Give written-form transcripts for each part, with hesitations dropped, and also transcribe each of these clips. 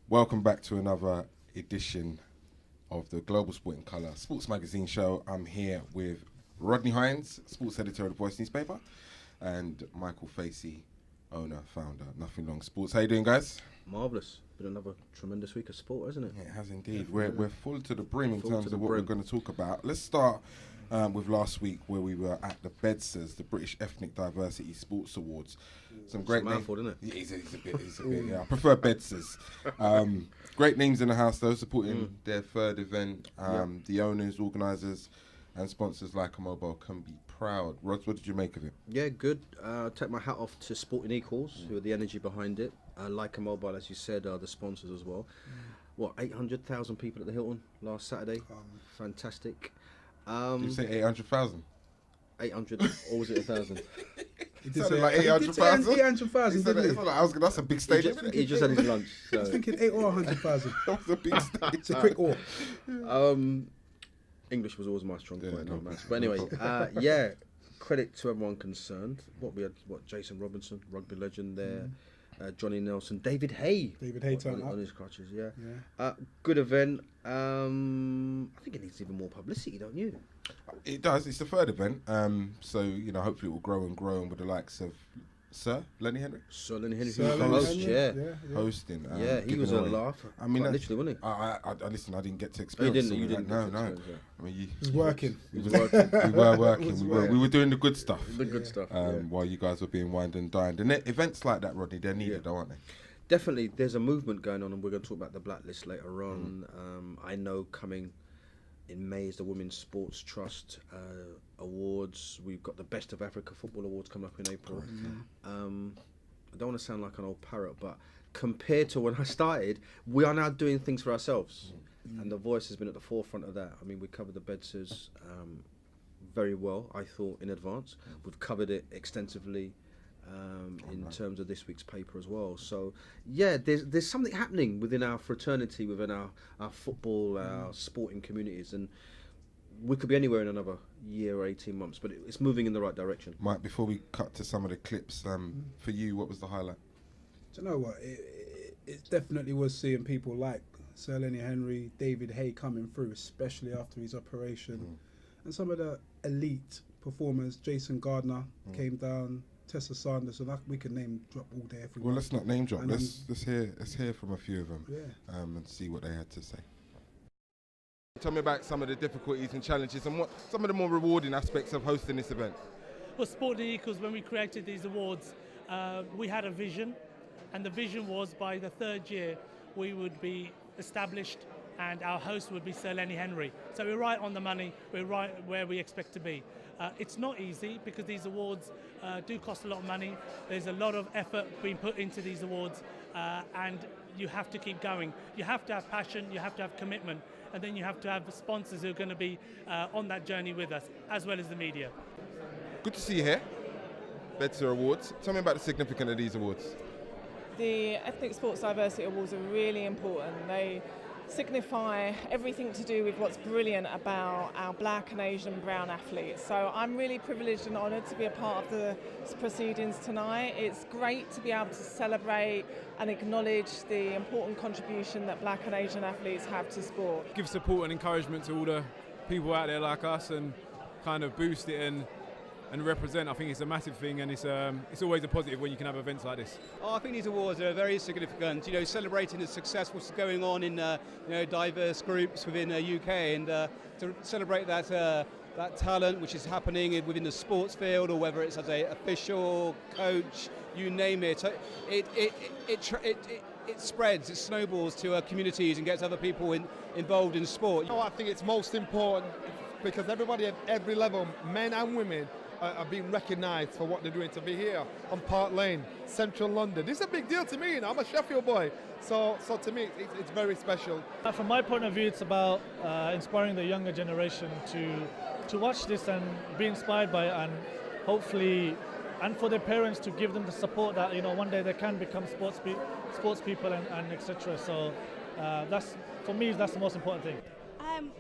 Welcome back to another edition of the Global Sporting Colour Sports Magazine show. I'm here with Rodney Hines, sports editor of The Voice Newspaper, and Michael Facey, owner, founder, Nothing Long Sports. How you doing, guys? Marvellous. Been another tremendous week of sport, hasn't it? Yeah, it has indeed. We're full to the brim in terms of what brim. we're going to talk about. Let's start with last week, where we were at the BEDSAs, the British Ethnic Diversity Sports Awards. Some great names. Mouthful, isn't it? Yeah, he's a bit. Yeah, I prefer BEDSAs. Great names in the house, though, supporting their third event. The owners, organisers, and sponsors like a Mobile can be proud. Rod, what did you make of it? Yeah, good. Take my hat off to Sporting Equals, who are the energy behind it. Leica Mobile, as you said, are the sponsors as well. What, 800,000 people at the Hilton last Saturday? Fantastic. Did you say 800,000? 800, or was it 1,000? It sounded like 800,000. 800,000. That's a big stadium. He just had his lunch. I was thinking 8 or 100,000. That was a big stadium. It's a quick or. English was always my strong point, no, not maths. But anyway, yeah, credit to everyone concerned. We had Jason Robinson, rugby legend there, Johnny Nelson, David Hay. Turned up on his crutches, yeah. Good event. I think it needs even more publicity, don't you? It does. It's the third event, so hopefully it will grow and grow, and with the likes of Sir Lenny Henry. Sir Lenny Henry, Sir who's the Lenny host, Henry, yeah. Hosting. Yeah, he was a laugh. I mean, literally, wasn't he? I listen. I didn't get to Oh, experience. you didn't. No. I mean, He was working. we were working. We were doing the good stuff. The good stuff. While you guys were being wined and dined. And events like that, Rodney, they're needed, though, aren't they? Definitely, there's a movement going on, and we're going to talk about the blacklist later on. I know coming in May is the Women's Sports Trust Awards. We've got the Best of Africa Football Awards coming up in April. I don't want to sound like an old parrot, but compared to when I started, we are now doing things for ourselves. And The Voice has been at the forefront of that. I mean, we covered the BEDSAs very well, I thought, in advance. We've covered it extensively in terms of this week's paper as well. So, yeah, there's something happening within our fraternity, within our football, our sporting communities. And we could be anywhere in another year or 18 months, but it's moving in the right direction. Mike, before we cut to some of the clips, for you, what was the highlight? Do you know what? It definitely was seeing people like Sir Lenny Henry, David Hay coming through, especially after his operation. And some of the elite performers, Jason Gardner came down, Tessa Sanders, and we could name drop all day. Well, let's not name drop. Let's hear from a few of them and see what they had to say. Tell me about some of the difficulties and challenges and what some of the more rewarding aspects of hosting this event. Well, Sporting Equals, when we created these awards, we had a vision, and the vision was by the third year we would be established and our host would be Sir Lenny Henry. So we're right on the money, we're right where we expect to be. It's not easy because these awards do cost a lot of money. There's a lot of effort being put into these awards, and you have to keep going. You have to have passion, you have to have commitment, and then you have to have the sponsors who are going to be on that journey with us, as well as the media. Good to see you here. BEDSA Awards. Tell me about the significance of these awards. The Ethnic Sports Diversity Awards are really important. They signify everything to do with what's brilliant about our black and Asian and brown athletes. So I'm really privileged and honoured to be a part of the proceedings tonight. It's great to be able to celebrate and acknowledge the important contribution that black and Asian athletes have to sport. Give support and encouragement to all the people out there like us and kind of boost it and represent. I think it's a massive thing, and it's always a positive when you can have events like this. I think these awards are very significant. Celebrating the success what's going on in diverse groups within the UK, and to celebrate that talent which is happening within the sports field, or whether it's as a official, coach, you name it. It spreads, it snowballs to communities and gets other people involved in sport. I think it's most important because everybody at every level, men and women, are being recognised for what they're doing. To be here on Park Lane, Central London, this is a big deal to me. I'm a Sheffield boy, so to me it's very special. From my point of view, it's about inspiring the younger generation to watch this and be inspired by it, and hopefully, and for their parents to give them the support that one day they can become sports people and etc. So that's, for me, that's the most important thing.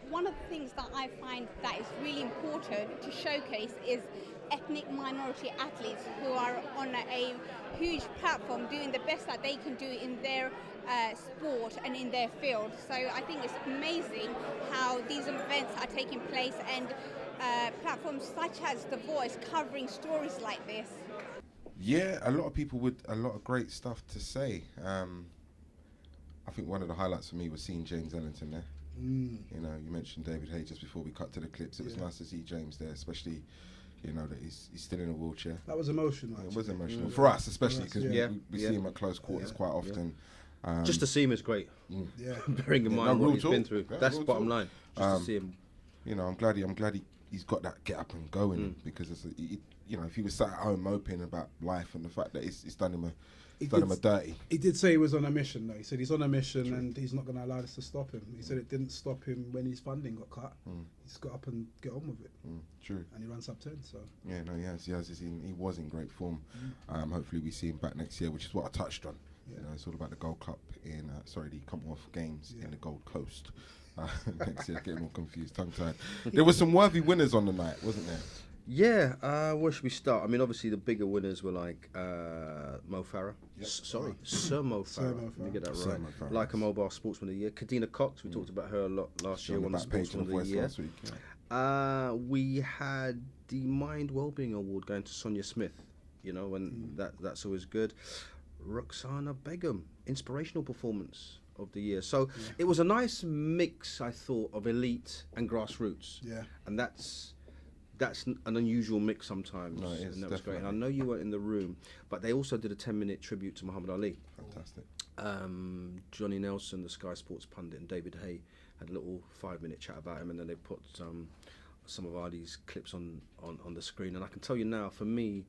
One of the things that I find that is really important to showcase is ethnic minority athletes who are on a huge platform doing the best that they can do in their sport and in their field. So I think it's amazing how these events are taking place, and platforms such as The Voice covering stories like this. Yeah, a lot of people with a lot of great stuff to say. I think one of the highlights for me was seeing James Ellington there. You know, you mentioned David Hay just before we cut to the clips. It was nice to see James there, especially, you know, that he's still in a wheelchair. That was emotional. It was emotional for us, especially because we see him at close quarters quite often. Just to see him is great. Yeah. Bearing in mind what he's been through. Yeah, that's bottom line. Just to see him. You know, I'm glad he's got that get up and going because it's you know, if he was sat at home moping about life and the fact that it's done him a dirty. He did say he was on a mission, though. He said he's on a mission and he's not going to allow this to stop him. He said it didn't stop him when his funding got cut. He's got up and get on with it. True. And he runs sub 10, so. Yeah, no, he has. He was in great form. Hopefully we see him back next year, which is what I touched on. You know, it's all about the Gold Cup the Commonwealth Games in the Gold Coast. Next year, getting all confused, tongue-tied. There were some worthy winners on the night, wasn't there? Yeah, where should we start? I mean, obviously the bigger winners were like Mo Farah. Sir Mo Farah. Let me get that right. Like a Mobile Sportsman of the Year. Kadina Cox, we talked about her a lot last year, won the Sportsman of the Year. Last week, we had the Mind Wellbeing Award going to Sonia Smith, you know, and that's always good. Roxana Begum, Inspirational Performance of the Year. So it was a nice mix, I thought, of elite and grassroots. Yeah. And that's an unusual mix sometimes. No, it is, and that was great. And I know you weren't in the room, but they also did a 10-minute tribute to Muhammad Ali. Fantastic. Johnny Nelson, the Sky Sports pundit, and David Hay had a little 5-minute chat about him, and then they put some of Ali's clips on the screen. And I can tell you now, for me,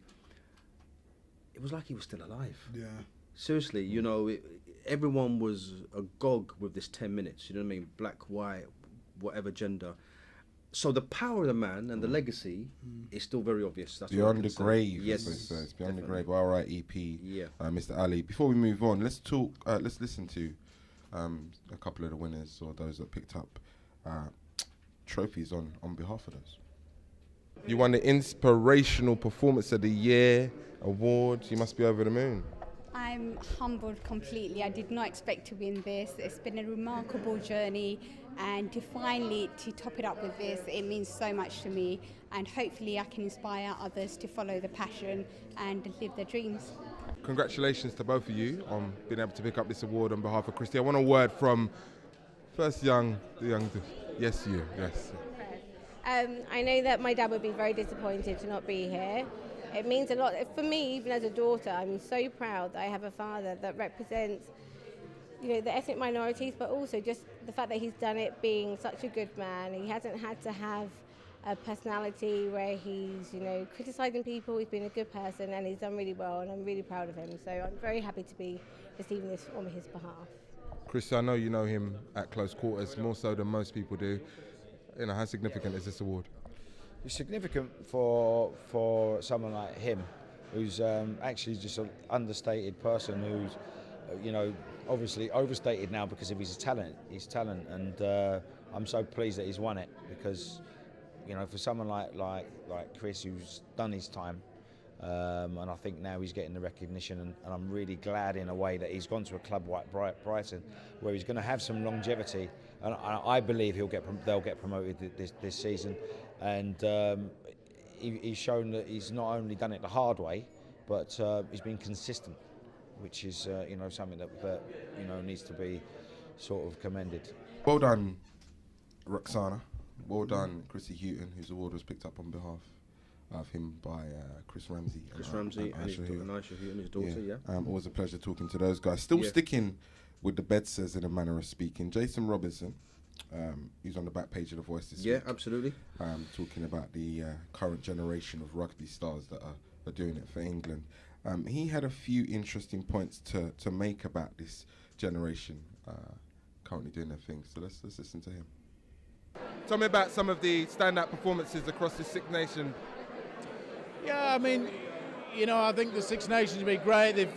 it was like he was still alive. Yeah. Seriously, you know, everyone was agog with this 10 minutes, you know what I mean? Black, white, whatever gender. So the power of the man and the legacy is still very obvious. That's beyond the grave. Yes, it's beyond the grave. R.I.E.P. Yeah. Mr. Ali. Before we move on, let's talk. Let's listen to a couple of the winners or those that picked up trophies on behalf of those. You won the Inspirational Performance of the Year award. You must be over the moon. I'm humbled completely. I did not expect to win this. It's been a remarkable journey, and to top it up with this, it means so much to me, and hopefully I can inspire others to follow the passion and live their dreams. Congratulations to both of you on being able to pick up this award on behalf of Christy. I want a word from first the young. Yes, you. Yes. I know that my dad would be very disappointed to not be here. It means a lot for me, even as a daughter. I'm so proud that I have a father that represents, you know, the ethnic minorities, but also just the fact that he's done it being such a good man. He hasn't had to have a personality where he's, you know, criticising people. He's been a good person and he's done really well, and I'm really proud of him. So I'm very happy to be receiving this on his behalf. Chris, I know you know him at close quarters, more so than most people do. You know, how significant is this award? It's significant for someone like him, who's actually just an understated person who's, you know, obviously overstated now because of his talent. And I'm so pleased that he's won it because, you know, for someone like Chris, who's done his time, and I think now he's getting the recognition, and I'm really glad in a way that he's gone to a club like Brighton, where he's going to have some longevity, and I believe they'll get promoted this season. And he's shown that he's not only done it the hard way, but he's been consistent, which is you know, something that you know, needs to be sort of commended. Well done, Roxana. Well done, Chrissy Houghton, whose award was picked up on behalf of him by Chris Ramsey. And Aisha Houghton, his daughter. Yeah. Always a pleasure talking to those guys. Still sticking with the BEDSAs in a manner of speaking. Jason Robinson. He's on the back page of The Voice this week. Yeah, absolutely. Talking about the current generation of rugby stars that are doing it for England. He had a few interesting points to make about this generation currently doing their thing. So let's listen to him. Tell me about some of the standout performances across the Six Nations. Yeah, I mean, you know, I think the Six Nations have been great.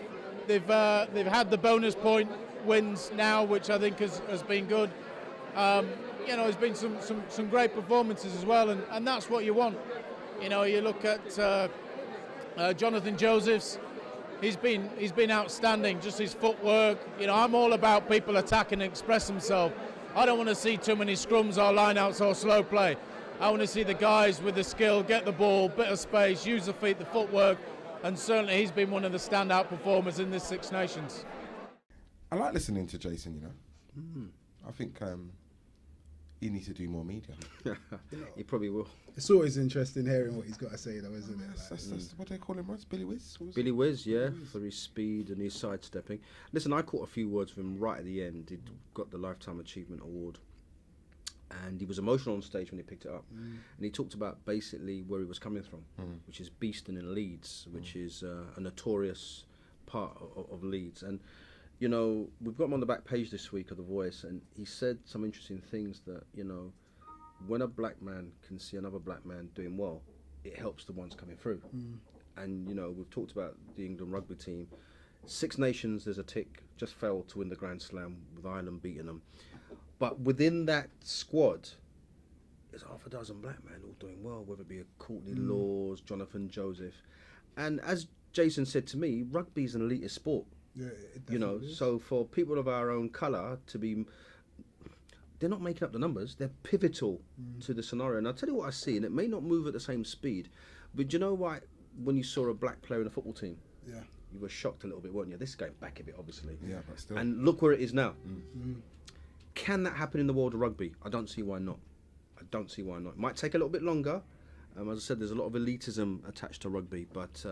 They've had the bonus point wins now, which I think has been good. You know, there's been some great performances as well, and that's what you want. You know, you look at Jonathan Josephs, he's been outstanding. Just his footwork. You know, I'm all about people attacking and express themselves. I don't want to see too many scrums or lineouts or slow play. I want to see the guys with the skill, get the ball, bit of space, use the feet, the footwork, and certainly he's been one of the standout performers in this Six Nations. I like listening to Jason, you know. I think he needs to do more media. He probably will. It's always interesting hearing what he's got to say, though, isn't it? That's what do they call him, Rods? Billy Whiz? Billy Whiz, yeah, for his speed and his sidestepping. Listen, I caught a few words from him right at the end. He'd got the Lifetime Achievement Award. And he was emotional on stage when he picked it up. And he talked about basically where he was coming from, which is Beeston in Leeds, which is a notorious part of Leeds. And, you know, we've got him on the back page this week of The Voice, and he said some interesting things that, you know, when a black man can see another black man doing well, it helps the ones coming through. And, you know, we've talked about the England rugby team. Six Nations, there's a tick, just failed to win the Grand Slam with Ireland beating them. But within that squad, there's half a dozen black men all doing well, whether it be a Courtney Laws, Jonathan Joseph. And as Jason said to me, rugby's an elitist sport. Yeah, you know, so for people of our own colour to be, they're not making up the numbers, they're pivotal to the scenario. And I'll tell you what I see, and it may not move at the same speed, but do you know why when you saw a black player in a football team? Yeah. You were shocked a little bit, weren't you? This is going back a bit, obviously. Yeah, but still. And look where it is now. Can that happen in the world of rugby? I don't see why not. I don't see why not. It might take a little bit longer. As I said, there's a lot of elitism attached to rugby, but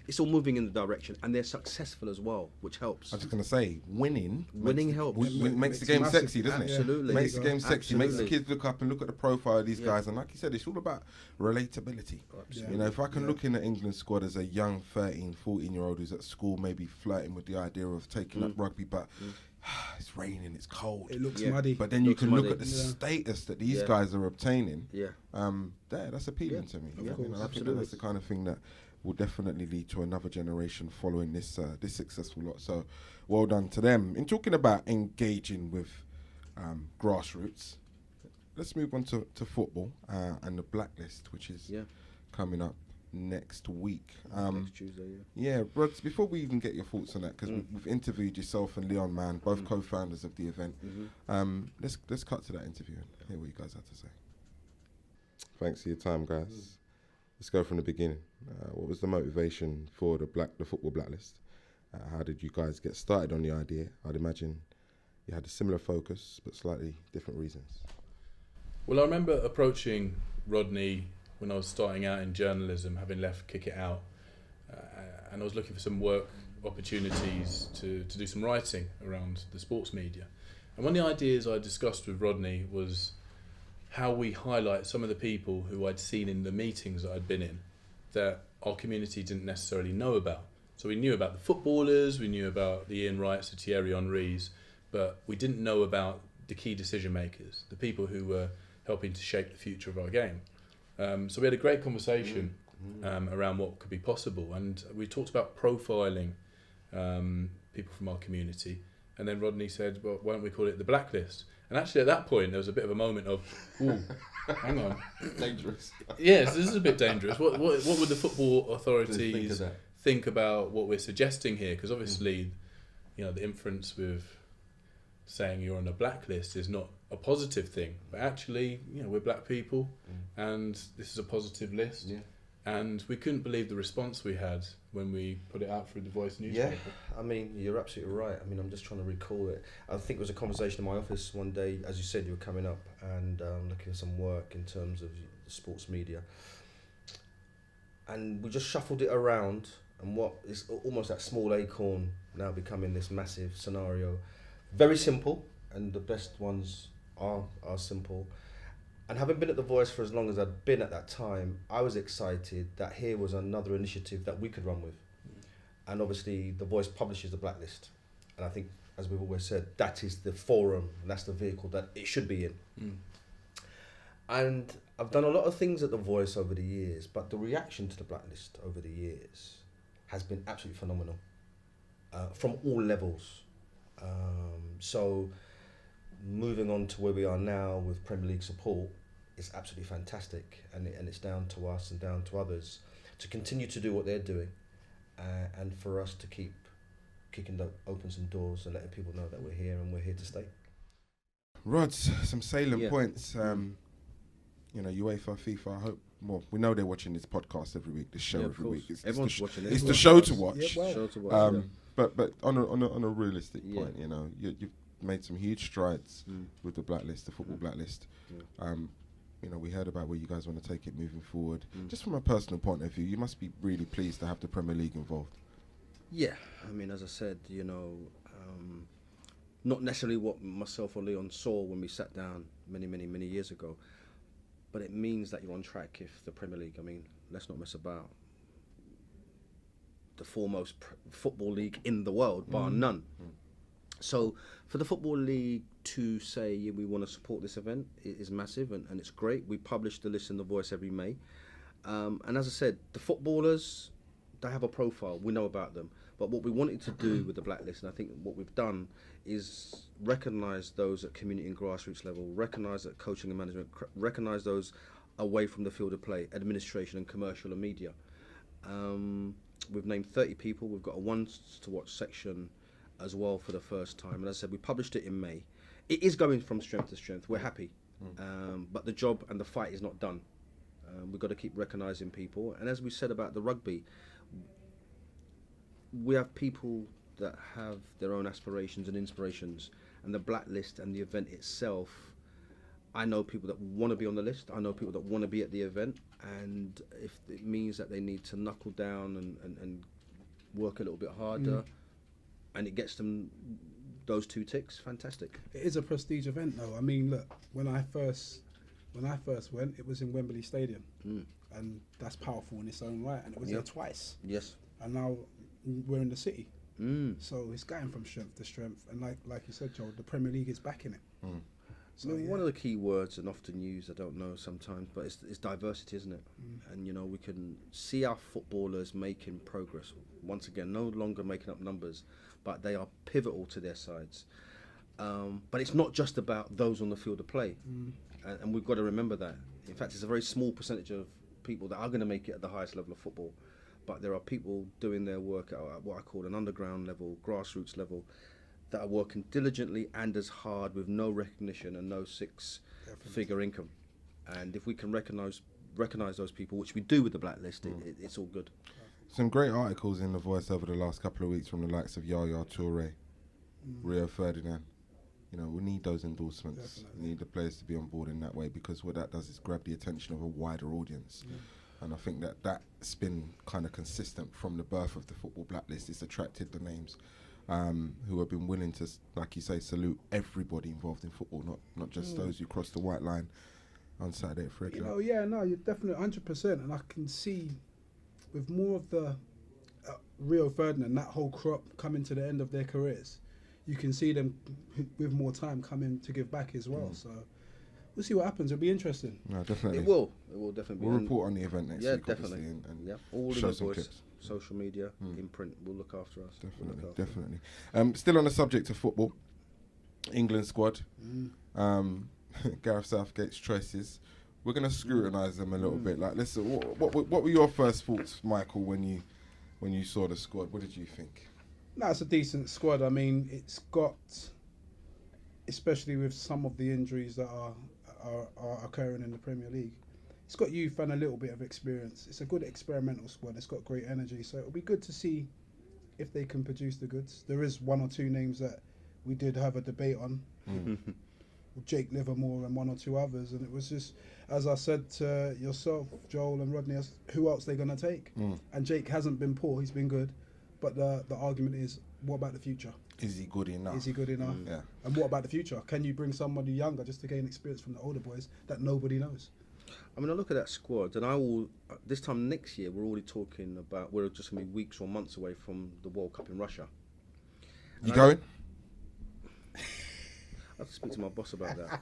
it's all moving in the direction, and they're successful as well, which helps. I was just going to say, winning helps. Makes the game sexy, doesn't it? Absolutely. Makes the game sexy, makes the Absolutely. kids look up and look at the profile of these guys, and like you said, it's all about relatability. Absolutely. You know, if I can look in the England squad as a young 13, 14-year-old who's at school, maybe flirting with the idea of taking up rugby, but it's raining, it's cold. It looks muddy. But then you can look muddy. at the status that these guys are obtaining. Yeah. That's appealing to me. Of You know, course, and I think that that's the kind of thing that will definitely lead to another generation following this this successful lot. So, well done to them. In talking about engaging with grassroots, let's move on to football and the blacklist, which is coming up next week. Next Tuesday, Rods, before we even get your thoughts on that, because we've interviewed yourself and Leon Mann, both co-founders of the event. Let's cut to that interview and hear what you guys had to say. Thanks for your time, guys. Let's go from the beginning. What was the motivation for the football blacklist? How did you guys get started on the idea? I'd imagine you had a similar focus, but slightly different reasons. Well, I remember approaching Rodney when I was starting out in journalism, having left Kick It Out, and I was looking for some work opportunities to do some writing around the sports media. And one of the ideas I discussed with Rodney was how we highlight some of the people who I'd seen in the meetings that I'd been in that our community didn't necessarily know about. So we knew about the footballers, we knew about the Ian Wrights, the Thierry Henrys, but we didn't know about the key decision makers, the people who were helping to shape the future of our game. So we had a great conversation around what could be possible, and we talked about profiling people from our community. And then Rodney said, well, why don't we call it the blacklist? And actually at that point there was a bit of a moment of, ooh, hang on. Dangerous. Yes, this is a bit dangerous. What would the football authorities think about what we're suggesting here? Because obviously, you know, the inference with saying you're on a blacklist is not a positive thing, but actually, you know, we're black people, and this is a positive list. Yeah. And we couldn't believe the response we had when we put it out through the Voice newspaper. Yeah, I mean, you're absolutely right. I mean, I'm just trying to recall it. I think it was a conversation in my office one day, as you said, you were coming up and looking at some work in terms of the sports media. And we just shuffled it around, and what is almost that small acorn now becoming this massive scenario. Very simple, and the best ones are simple. And having been at The Voice for as long as I'd been at that time, I was excited that here was another initiative that we could run with. And obviously The Voice publishes the blacklist. And I think, as we've always said, that is the forum, and that's the vehicle that it should be in. And I've done a lot of things at The Voice over the years, but the reaction to the blacklist over the years has been absolutely phenomenal, from all levels. So moving on to where we are now with Premier League support is absolutely fantastic, and it's down to us and down to others to continue to do what they're doing and for us to keep open some doors and letting people know that we're here and we're here to stay. Rods, some salient points. UEFA, FIFA. I hope. Well, we know they're watching this podcast every week. This show every week. Everyone's watching it. It's the show to watch. Show to watch. But on a realistic point, you've made some huge strides with the blacklist, the football blacklist. We heard about where you guys want to take it moving forward. Just from a personal point of view, you must be really pleased to have the Premier League involved. Yeah, I mean, as I said, not necessarily what myself or Leon saw when we sat down many years ago, but it means that you're on track if the Premier League, I mean, let's not mess about, the foremost football league in the world, bar none. So for the Football League to say we want to support this event is massive and it's great. We publish the list in The Voice every May. And as I said, the footballers, they have a profile, we know about them. But what we wanted to do with the blacklist, and I think what we've done, is recognise those at community and grassroots level, recognise at coaching and management, recognise those away from the field of play, administration and commercial and media. We've named 30 people. We've got a ones to watch section as well for the first time. And as I said, we published it in May. It is going from strength to strength. We're happy. But the job and the fight is not done. We've got to keep recognising people. And as we said about the rugby, we have people that have their own aspirations and inspirations, and the blacklist and the event itself, I know people that want to be on the list, I know people that want to be at the event, and if it means that they need to knuckle down and work a little bit harder, and it gets them those two ticks, fantastic. It is a prestige event though. I mean, look, when I first went, it was in Wembley Stadium, and that's powerful in its own right, and it was there twice. Yes. And now we're in the city, so it's going from strength to strength. And like you said, Joel, the Premier League is backing it. So one of the key words and often used, I don't know sometimes, but it's diversity, isn't it? And we can see our footballers making progress. Once again, no longer making up numbers, but they are pivotal to their sides. But it's not just about those on the field of play, and we've got to remember that. In fact, it's a very small percentage of people that are going to make it at the highest level of football. But there are people doing their work at what I call an underground level, grassroots level, that are working diligently and as hard with no recognition and no six-figure income. And if we can recognise those people, which we do with the blacklist, it's all good. Some great articles in The Voice over the last couple of weeks from the likes of Yaya Toure, Rio Ferdinand. We need those endorsements. Definitely. We need the players to be on board in that way, because what that does is grab the attention of a wider audience. And I think that's been kind of consistent from the birth of the football blacklist. It's attracted the names who have been willing to, like you say, salute everybody involved in football, not just those who cross the white line on Saturday at 3 o'clock. You're definitely 100%. And I can see with more of the Rio Ferdinand, that whole crop coming to the end of their careers, you can see them with more time coming to give back as well. So we'll see what happens. It'll be interesting. No, definitely. It will definitely. We'll report on the event next week. Definitely. And all show in The some Voice, clips. social media, in print will look after us. Definitely. Still on the subject of football, England squad, Gareth Southgate's choices. We're going to scrutinise them a little bit. Like, listen, what were your first thoughts, Michael, when you saw the squad? What did you think? No, it's a decent squad. I mean, it's got, especially with some of the injuries that are occurring in the Premier League, it's got youth and a little bit of experience. It's a good experimental squad. It's got great energy. So it'll be good to see if they can produce the goods. There is one or two names that we did have a debate on. Jake Livermore and one or two others, and it was just, as I said to yourself, Joel and Rodney, who else they're going to take? And Jake hasn't been poor, he's been good, but the argument is, what about the future? Is he good enough? Is he good enough? Yeah. And what about the future? Can you bring somebody younger just to gain experience from the older boys that nobody knows? I mean, I look at that squad, and this time next year, we're already talking about, we're just going to be weeks or months away from the World Cup in Russia. You going? I have to speak to my boss about that.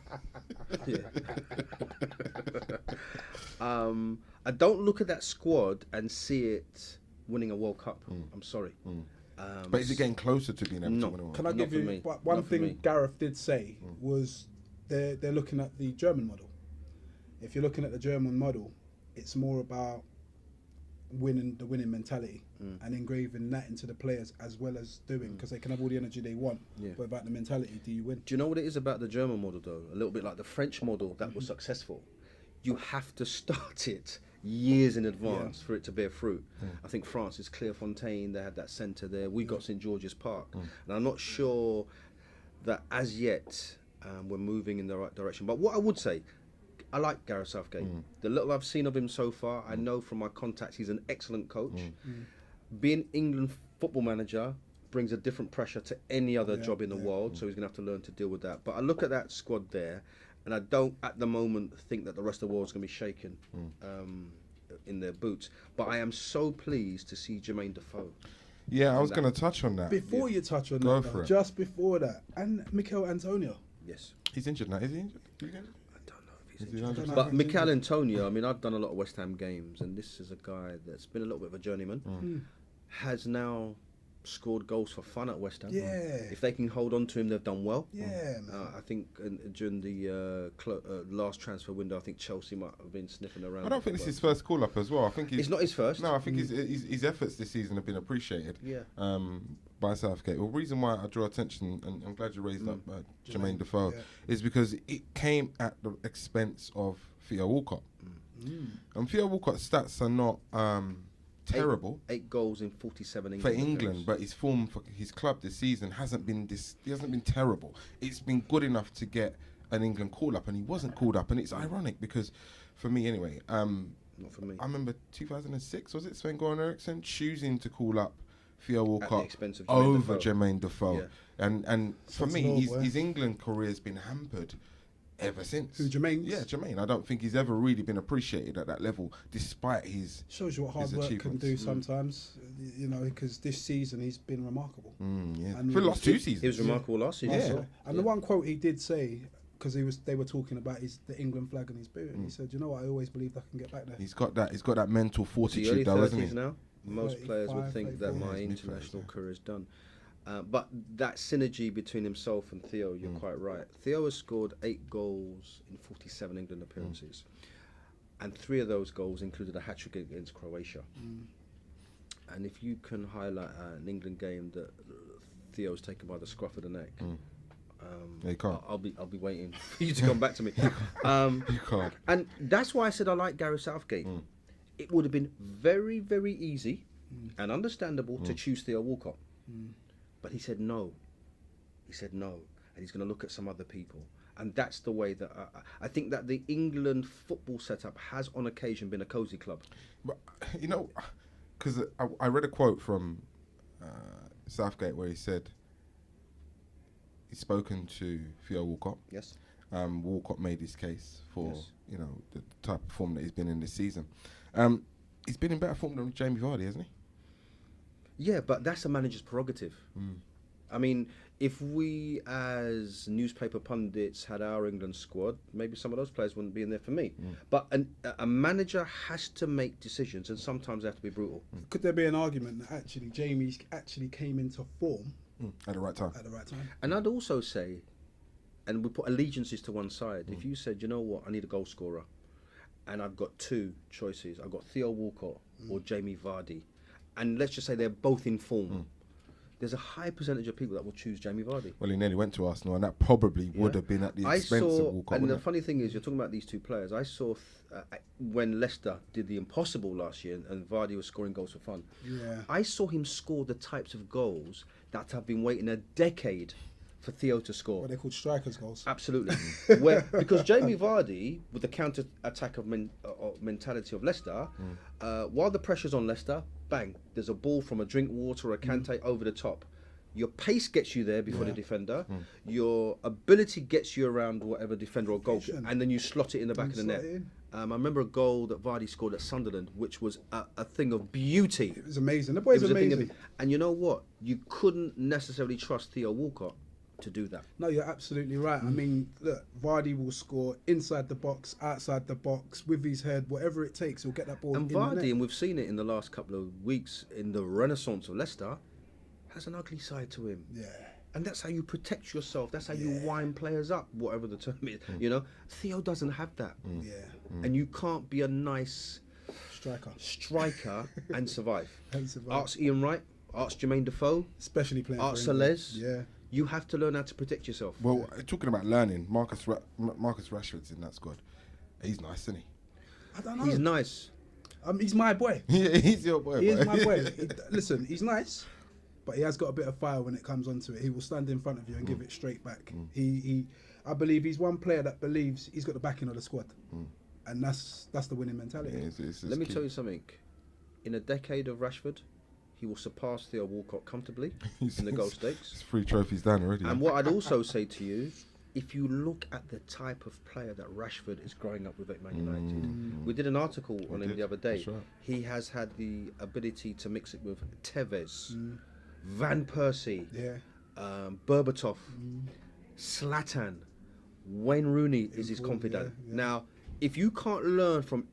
I don't look at that squad and see it winning a World Cup. I'm sorry. But is it getting closer to being able to win a World Cup? Can I give you one thing Gareth did say was they're looking at the German model. If you're looking at the German model, it's more about winning mentality and engraving that into the players as well as doing, because they can have all the energy they want, but without the mentality, do you win? Do you know what it is about the German model, though? A little bit like the French model that was successful. You have to start it years in advance for it to bear fruit. I think France is Clairefontaine, they had that centre there. We got St George's Park. And I'm not sure that as yet we're moving in the right direction. But what I would say, I like Gareth Southgate. The little I've seen of him so far, I know from my contacts he's an excellent coach. Being England football manager brings a different pressure to any other job in the world, so he's going to have to learn to deal with that. But I look at that squad there, and I don't at the moment think that the rest of the world's going to be shaken in their boots. But I am so pleased to see Jermaine Defoe. Yeah, I was going to touch on that. Before you touch on Go that, for it. just before that, and Mikel Antonio. Yes. He's injured now, is he injured? But Mikel Antonio, I mean, I've done a lot of West Ham games, and this is a guy that's been a little bit of a journeyman. Has now scored goals for fun at West Ham. Yeah. If they can hold on to him, they've done well. Yeah, man. I think during the last transfer window, I think Chelsea might have been sniffing around. I don't think this is his first call up as well. I think it's not his first. No, I think his efforts this season have been appreciated. Yeah. By Southgate. Well, the reason why I draw attention, and I'm glad you raised up Jermaine Defoe, is because it came at the expense of Theo Walcott. And Theo Walcott's stats are not terrible. 8 goals in 47 for England, but his form for his club this season hasn't been terrible. It's been good enough to get an England call up, and he wasn't called up, and it's ironic because, for me anyway, not for me. I remember 2006, was it Sven-Goran Eriksson choosing to call up Theo Walcott expense of over Jermaine Defoe, Yeah. and for me, his England career has been hampered ever since. Who, Jermaine? Yeah, Jermaine. I don't think he's ever really been appreciated at that level, despite his shows you what hard work can do sometimes. You know, because this season he's been remarkable. Yeah, And for the last 2 seasons, he was remarkable last season. Yeah. And the one quote he did say, because they were talking about the England flag on his boot, and he said, "You know what? I always believed I can get back there." He's got that mental fortitude, early though, hasn't he? 30s now. Most players would think that my international career is done. But that synergy between himself and Theo, you're quite right. Theo has scored 8 goals in 47 England appearances. And 3 of those goals included a hat-trick against Croatia. And if you can highlight an England game that Theo's taken by the scruff of the neck, you can't. I'll be waiting for you to come back to me. You can't. And that's why I said I like Gareth Southgate. It would have been very, very easy and understandable to choose Theo Walcott. But he said no. He said no. And he's going to look at some other people. And that's the way that I think that the England football setup has on occasion been a cosy club. But, you know, because I read a quote from Southgate where he said he's spoken to Theo Walcott. Yes. Walcott made his case for, you know, the type of form that he's been in this season. He's been in better form than Jamie Vardy, hasn't he? Yeah, but that's a manager's prerogative. I mean, if we as newspaper pundits had our England squad, maybe some of those players wouldn't be in there for me. But a manager has to make decisions, and sometimes they have to be brutal. Could there be an argument that actually Jamie actually came into form at the right time? At the right time. And I'd also say, and we put allegiances to one side, if you said, you know what, I need a goal scorer, and I've got 2 choices. I've got Theo Walcott or Jamie Vardy. And let's just say they're both in form. There's a high percentage of people that will choose Jamie Vardy. Well, he nearly went to Arsenal, and that probably would have been at the expense of Walcott. And the funny thing is, you're talking about these 2 players. I saw when Leicester did the impossible last year, and Vardy was scoring goals for fun. Yeah. I saw him score the types of goals that have been waiting a decade for Theo to score. What they called strikers' goals. Absolutely. Because Jamie Vardy, with the counter-attack of mentality of Leicester, while the pressure's on Leicester, bang, there's a ball from a Drinkwater or a Kante over the top. Your pace gets you there before the defender. Your ability gets you around whatever defender or goal, and then you slot it in the back of the net. I remember a goal that Vardy scored at Sunderland, which was a thing of beauty. It was amazing. The boy's amazing. And you know what? You couldn't necessarily trust Theo Walcott to do that. No, you're absolutely right. I mean, look, Vardy will score inside the box, outside the box, with his head, whatever it takes, he'll get that ball. And in the net. Vardy, and we've seen it in the last couple of weeks in the renaissance of Leicester, has an ugly side to him. Yeah. And that's how you protect yourself. That's how you wind players up, whatever the term is. You know, Theo doesn't have that. Yeah. And you can't be a nice striker, and survive. And survive. Ask Ian Wright, ask Jermaine Defoe, Especially playing ask for England. Salez. Yeah. You have to learn how to protect yourself. Well, talking about learning, Marcus Rashford's in that squad. He's nice, isn't he? I don't know. He's nice. He's my boy. Yeah, he's your boy. He is my boy. Listen, he's nice, but he has got a bit of fire when it comes onto it. He will stand in front of you and give it straight back. I believe he's one player that believes he's got the backing of the squad, and that's the winning mentality. Yeah, Let me tell you something. In a decade of Rashford, he will surpass Theo Walcott comfortably in the goal stakes. It's 3 trophies down already. And what I'd also say to you, if you look at the type of player that Rashford is growing up with at Man United, we did an article on him the other day. That's right. He has had the ability to mix it with Tevez, Van Persie, Berbatov, Zlatan, Wayne Rooney is his confidant. Now, if you can't learn from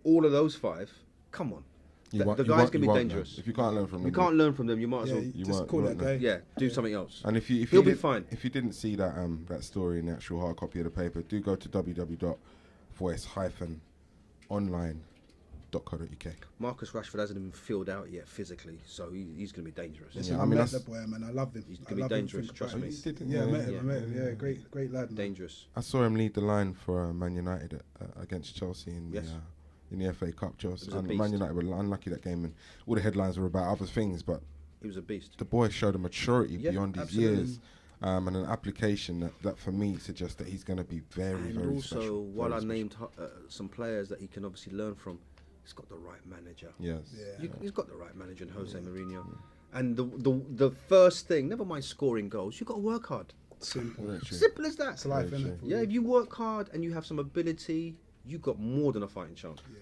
all of those 5, come on. The guy's going to be dangerous. If you can't learn from them, you can't learn from them. You might as well just call that guy. Yeah, do something else. And he'll be fine. If you didn't see that that story in the actual hard copy of the paper, do go to www.voice-online.co.uk. Marcus Rashford hasn't even filled out yet physically, so he's going to be dangerous. Listen, I met the boy, man. I love him. He's going to be dangerous. Trust me. I met him. Yeah, great lad. Man. Dangerous. I saw him lead the line for Man United against Chelsea in the FA Cup. Chelsea and Man United were unlucky that game, and all the headlines were about other things, but he was a beast. The boy showed a maturity beyond his years, and an application that for me suggests that he's going to be very also, special. While I named some players that he can obviously learn from, he's got the right manager. Yes. He's got the right manager in Jose Mourinho. And the first thing, never mind scoring goals, you've got to work hard. Simple. Simple as that. It's life, isn't it? Yeah, if you work hard and you have some ability, you've got more than a fighting chance. Yeah.